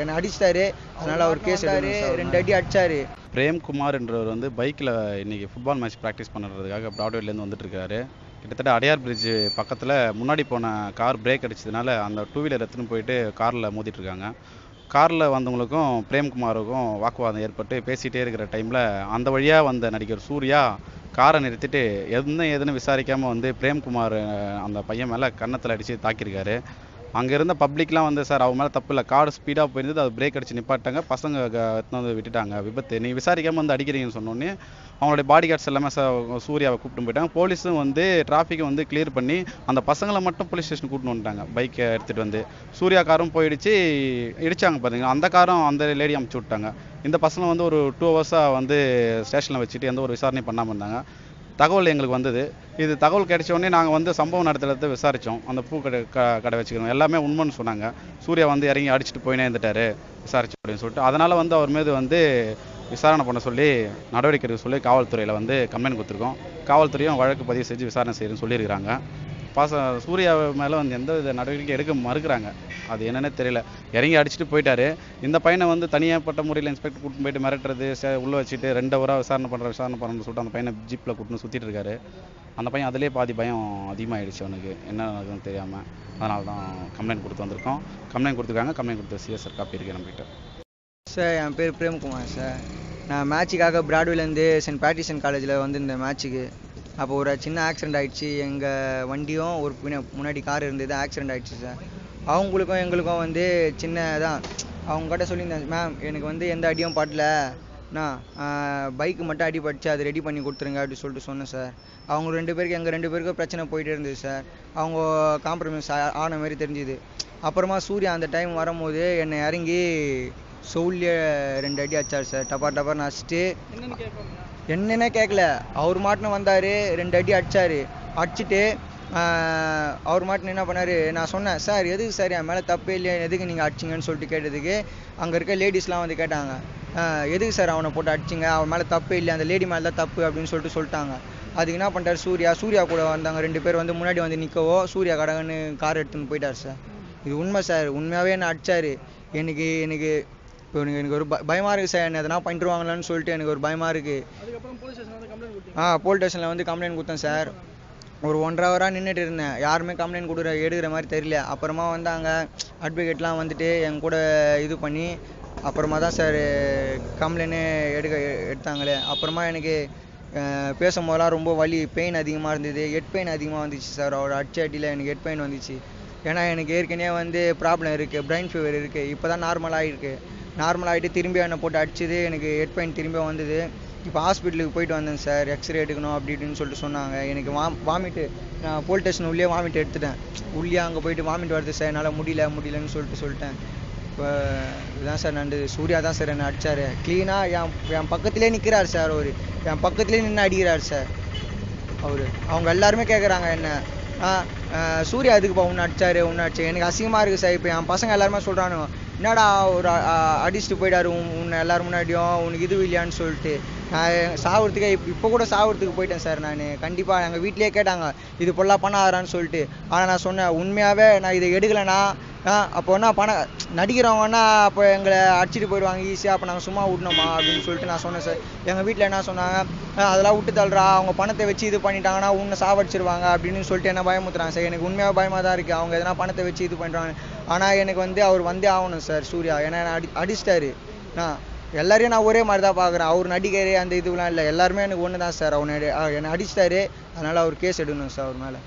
என்னை அடிச்சிட்டாரு, அதனால அவர் கேஸ் எடுத்தாரு. 2 அடி அடிச்சாரு. பிரேம்குமார் என்றவர் வந்து பைக்கில் இன்னைக்கு ஃபுட்பால் மேட்ச் ப்ராக்டிஸ் பண்ணுறதுக்காக ப்ராட்வேலேருந்து வந்துட்டு இருக்காரு. கிட்டத்தட்ட அடையார் பிரிட்ஜ் பக்கத்தில் முன்னாடி போன கார் பிரேக் அடிச்சதுனால அந்த டூ வீலர் எடுத்துன்னு போயிட்டு காரில் மோதிட்டு இருக்காங்க. காரில் வந்தவங்களுக்கும் பிரேம்குமாருக்கும் வாக்குவாதம் ஏற்பட்டு பேசிகிட்டே இருக்கிற டைமில் அந்த வழியாக வந்த நடிகர் சூர்யா காரை நிறுத்திட்டு ஏதுன்னு விசாரிக்காமல் வந்து பிரேம்குமார் அந்த பையன் மேலே கன்னத்தில் அடித்து தாக்கியிருக்காரு. அங்கே இருந்த பப்ளிக்லாம் வந்து சார் அவங்க மேலே தப்பு இல்லை, கார் ஸ்பீடாக போயிருந்தது, அது பிரேக் அடித்து நிப்பாட்டாங்க, பசங்க எடுத்துன்னு வந்து விட்டுட்டாங்க, விபத்து நீ விசாரிக்காமல் வந்து அடிக்கிறீங்கன்னு சொன்னோன்னே அவங்களுடைய பாடி கார்ட்ஸ் எல்லாமே சூர்யாவை கூப்பிட்டு போயிட்டாங்க. போலீஸும் வந்து டிராஃபிக்கை வந்து கிளியர் பண்ணி அந்த பசங்களை மட்டும் போலீஸ் ஸ்டேஷன் கூட்டின்னு வந்துட்டாங்க. பைக்கை எடுத்துகிட்டு வந்து சூர்யா காரும் போயிடுச்சு, இடிச்சாங்க பார்த்தீங்கன்னா அந்த காரும் அந்த லேடி அமுச்சு விட்டாங்க. இந்த பசங்க வந்து ஒரு 2 ஹவர்ஸாக வந்து ஸ்டேஷனில் வச்சுட்டு எந்த ஒரு விசாரணையும் பண்ணாமல் இருந்தாங்க. தகவல் எங்களுக்கு வந்தது. இது தகவல் கிடைச்ச உடனே நாங்கள் வந்து சம்பவம் நடத்துறத விசாரித்தோம். அந்த பூ கடை வச்சுக்கிறோம் எல்லாமே உண்மைன்னு சொன்னாங்க. சூர்யா வந்து இறங்கி அடிச்சுட்டு போயினே இருந்துட்டாரு விசாரிச்சு அப்படின்னு சொல்லிட்டு, அதனால் வந்து அவர் மீது வந்து விசாரணை பண்ண சொல்லி நடவடிக்கை எடுக்க சொல்லி காவல்துறையில் வந்து கம்ப்ளைண்ட் கொடுத்துருக்கோம். காவல்துறையும் வழக்கு பதிவு செஞ்சு விசாரணை செய்யணும்னு சொல்லியிருக்கிறாங்க. சூர்யா மேலே வந்து எந்த வித நடவடிக்கை எடுக்க மறுக்கிறாங்க. அது என்னன்னே தெரியல. இறங்கி அடிச்சுட்டு போயிட்டாரு. இந்த பையனை வந்து தனியாகப்பட்ட முறையில் இன்ஸ்பெக்டர் கூட்டின்னு போயிட்டு மிரட்டுறது, உள்ளே வச்சுட்டு 2 ஹவராக விசாரணை பண்ணுறேன்னு சொல்லிட்டு அந்த பையனை ஜீப்பில் கூட்டின்னு சுற்றிட்டு இருக்காரு. அந்த பையன் அதிலே பாதி பயம் அதிகமாகிடுச்சு அவனுக்கு, என்ன நடக்குதுன்னு தெரியாமல். அதனால தான் கம்ப்ளைண்ட் கொடுத்து வந்திருக்கோம். கம்ப்ளைண்ட் கொடுத்துருக்காங்க. கம்ப்ளைண்ட் கொடுத்த சிஎஸ்ஆர் காப்பி இருக்கு நம்மகிட்ட. சார் என் பேர் பிரேம்குமார் சார். நான் மேட்சுக்காக பிராட்வேலேருந்து சென்ட் பேட்ரிஷன் காலேஜில் வந்து இந்த மேட்ச்சுக்கு அப்போ ஒரு சின்ன ஆக்சிடெண்ட் ஆகிடுச்சு. எங்கள் வண்டியும் ஒரு முன்னாடி கார் இருந்தது, ஆக்சிடெண்ட் ஆகிடுச்சு சார். அவங்களுக்கும் எங்களுக்கும் வந்து சின்னதான். அவங்ககிட்ட சொல்லியிருந்தேன், மேம் எனக்கு வந்து எந்த அடியும் படல, நான் பைக்கு மட்டும் அடிபட்டுச்சு, அது ரெடி பண்ணி கொடுத்துருங்க அப்படி சொல்லிட்டு சொன்னேன் சார். அவங்க 2 பேருக்கு எங்கள் 2 பேருக்கும் பிரச்சனை போயிட்டே இருந்தது சார். அவங்க காம்ப்ரமைஸ் ஆன மாதிரி தெரிஞ்சுது. அப்புறமா சூர்யா அந்த டைம் வரும்போது என்னை இறங்கி சவுல்லே 2 அடி அடிச்சார் சார். டப்பார்னு அடிச்சுட்டு என்னன்னே கேட்கல, அவர் மாட்டுன்னு வந்தார், 2 அடி அடித்தார். அடிச்சுட்டு அவர் மாட்டுன்னு என்ன பண்ணார், நான் சொன்னேன் சார் எதுக்கு சார் என் மேலே தப்பே இல்லையா, எதுக்கு நீங்கள் அடிச்சிங்கன்னு சொல்லிட்டு கேட்டதுக்கு அங்கே இருக்க லேடிஸ்லாம் வந்து கேட்டாங்க, எதுக்கு சார் அவனை போட்டு அடிச்சிங்க, அவன் மேலே தப்பே இல்லை, அந்த லேடி மேலே தான் தப்பு அப்படின்னு சொல்லிட்டாங்க. அதுக்கு என்ன பண்ணிட்டார் சூர்யா கூட வந்தாங்க 2 பேர் வந்து முன்னாடி வந்து நிற்கவோ சூர்யா கடகன்னு கார் எடுத்துன்னு போயிட்டார் சார். இது உண்மை சார். உண்மையாகவே என்ன அடித்தார். எனக்கு இப்போ எனக்கு ஒரு பயமாக இருக்குது சார், என்ன எதனா பண்ணிடுவாங்களான்னு சொல்லிட்டு எனக்கு ஒரு பயமாக இருக்குது. போலீஸ் ஸ்டேஷனில் வந்து கம்ப்ளைண்ட் கொடுத்தேன் சார். ஒரு 1.5 ஹவராக நின்றுட்டு இருந்தேன், யாருமே கம்ப்ளைண்ட் எடுக்கிற மாதிரி தெரியல. அப்புறமா வந்தாங்க அட்வொகேட்லாம் வந்துட்டு என் கூட இது பண்ணி அப்புறமா தான் சார் கம்ப்ளைண்ட்டே எடுத்தாங்களே. அப்புறமா எனக்கு பேசும்போதெல்லாம் ரொம்ப வலி, பெயின் அதிகமாக இருந்தது, ஹெட் பெயின் அதிகமாக வந்துச்சு சார். அவரோட அடியில் எனக்கு ஹெட் பெயின் வந்துச்சு. ஏன்னா எனக்கு ஏற்கனவே வந்து ப்ராப்ளம் இருக்குது, பிரைன் ஃபீவர் இருக்குது. இப்போ தான் நார்மலாகிட்டு திரும்பி என்னை போட்டு அடிச்சது, எனக்கு ஹெட் பெயின் திரும்பி வந்தது. இப்போ ஹாஸ்பிட்டலுக்கு போயிட்டு வந்தேன் சார், எக்ஸ்ரே எடுக்கணும் அப்படி இப்படின்னு சொல்லிட்டு சொன்னாங்க. எனக்கு வாமிட்டு, நான் போலீஸ் ஸ்டேஷன் உள்ளே வாமிட் எடுத்துட்டேன். உள்ளே அங்கே போயிட்டு வாமிட் வருது சார், என்னால் முடியலன்னு சொல்லிட்டேன். இப்போ இதுதான் சார் நடந்தது. சூர்யா தான் சார் என்னை அடித்தார். க்ளீனாக என் பக்கத்துலேயே நிற்கிறார் சார். அவர் என் பக்கத்துலேயே நின்று அடிக்கிறார் சார். அவங்க எல்லாருமே கேட்குறாங்க என்ன, சூர்யா எதுக்குப்பா உன்னை அடிச்சாரு. எனக்கு அசிங்கமாக இருக்குது சார். இப்போ என் பசங்க எல்லாருமே சொல்கிறானுங்க, என்னடா ஒரு அடிச்சுட்டு போயிட்டாரு உன்னை எல்லாரும் முன்னாடியும், உனக்கு இது இல்லையான்னு சொல்லிட்டு. நான் சாவுறதுக்கே இப்போ கூட சாவுறதுக்கு போயிட்டேன் சார். நான் கண்டிப்பாக எங்கள் வீட்லேயே கேட்டாங்க இது பொருளாக பண்ணாதான்னு சொல்லிட்டு. ஆனால் நான் சொன்னேன், உண்மையாகவே நான் இதை எடுக்கலைன்னா அப்போ என்ன நடிக்கிறவங்கன்னா அப்போ எங்களை அடிச்சுட்டு போயிடுவாங்க ஈஸியாக, அப்போ நாங்கள் சும்மா விடணுமா அப்படின்னு சொல்லிட்டு நான் சொன்னேன் சார். எங்கள் வீட்டில் என்ன சொன்னாங்க, அதெல்லாம் விட்டு தள்ளுறா, அவங்க பணத்தை வச்சு இது பண்ணிட்டாங்கன்னா உன்னை சாவடிச்சிருவாங்க அப்படின்னு சொல்லிட்டு என்ன பயமுத்துறாங்க சார். எனக்கு உண்மையாக பயமாக தான் இருக்குது, அவங்க எதனா பணத்தை வச்சு இது பண்ணுறாங்க. ஆனால் எனக்கு வந்து அவர் வந்தே ஆகணும் சார் சூர்யா. ஏன்னா அடிச்சிட்டாரு. எல்லாரையும் நான் ஒரே மாதிரி தான் பார்க்குறேன். அவர் நடிகர் அந்த இதுலாம் இல்லை, எல்லாருமே எனக்கு ஒன்று தான் சார். என்னை அடிச்சிட்டாரு, அதனால் அவர் கேஸ் எடுக்கணும் சார் அவர் மேலே.